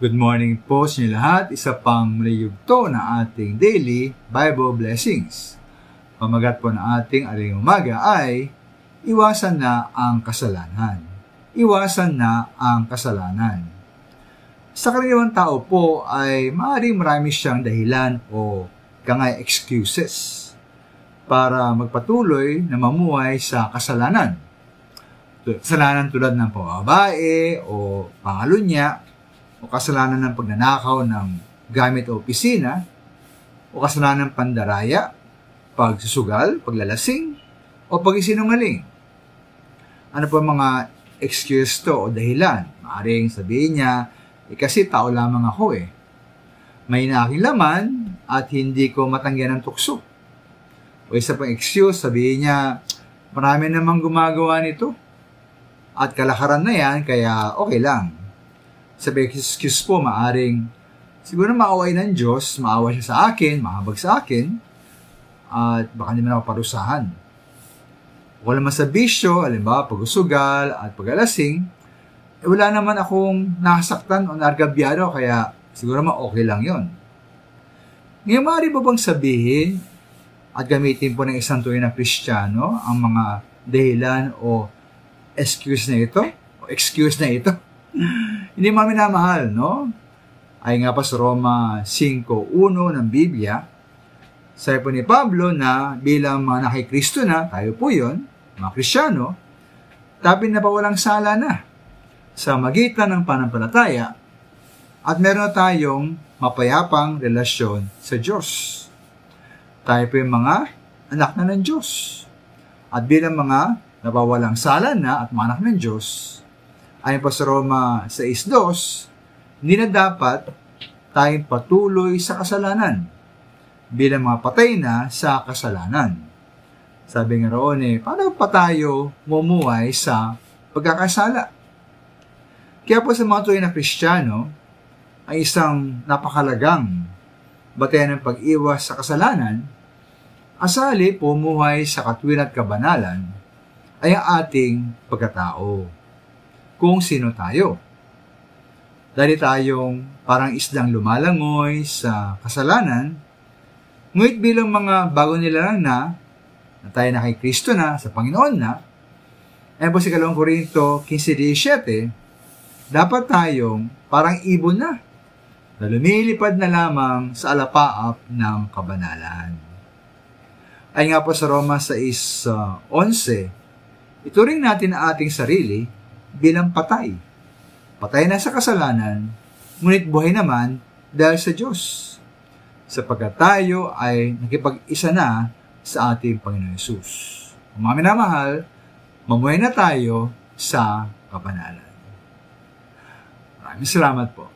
Good morning po sa inyo lahat. Isa pang yugto na ating daily Bible blessings. Pamagat po ng ating aling umaga ay iwasan na ang kasalanan. Iwasan na ang kasalanan. Sa karaniwang tao po ay maaaring marami siyang dahilan o excuses para magpatuloy na mamuhay sa kasalanan. Kasalanan tulad ng pambabae o pangalunya, o kasalanan ng pagnanakaw ng gamit o opisina, o kasalanan ng pandaraya, pagsusugal, paglalasing, o pag-isinungaling. Ano po mga excuse to o dahilan? Maaaring sabihin niya, kasi tao lamang ako May aking laman at hindi ko matanggihan ng tukso. O isa pang excuse, sabihin niya, marami namang gumagawa nito. At kalakaran na yan, kaya okay lang. Sabi, excuse po, maaring siguro maaway ng Diyos, maawa siya sa akin, mahabag sa akin, at baka hindi man ako parusahan. Wala naman sa bisyo, alimbawa, pag-usugal at pag-alasing, wala naman akong nasaktan o nargabyado, kaya siguro okay lang yon. Ngayon, maaari ba bang sabihin at gamitin po ng isang tunay na Kristiyano ang mga dahilan o excuse na ito? Hindi minamahal, no? Ay nga pa sa Roma 5:1 ng Biblia, sabi po ni Pablo na bilang mga nakikristo na, tayo po yun, mga Kristiyano, tabi na pawalang sala na sa magitan ng panampalataya at meron na tayong mapayapang relasyon sa Diyos. Tayo po yung mga anak na ng Diyos. At bilang mga napawalang sala na at mga anak ng Diyos, ayon pa sa Roma 6:2, hindi na dapat tayong patuloy sa kasalanan bilang mga patay na sa kasalanan. Sabi nga roon paano pa tayo mumuhay sa pagkakasala? Kaya po sa mga tunay na Kristiyano, ay isang napakalagang batayan ng pag-iwas sa kasalanan, asali pumuhay sa katwiran at kabanalan ay ang ating pagkatao. Kung sino tayo. Dahil tayong parang isdang lumalangoy sa kasalanan, ngunit bilang mga bago nilalang na tayo na kay Kristo na, sa Panginoon na, ay po sa 2 Korinto 15:17, dapat tayong parang ibon na lumilipad na lamang sa alapaap ng kabanalan. Ay nga po sa Roma 6:11, ituring natin ang ating sarili bilang patay. Patay na sa kasalanan, ngunit buhay naman dahil sa Diyos. Sapagkat tayo ay nakipag-isa na sa ating Panginoon Yesus. Kung minamahal, mamuhay na tayo sa kabanalan. Maraming salamat po.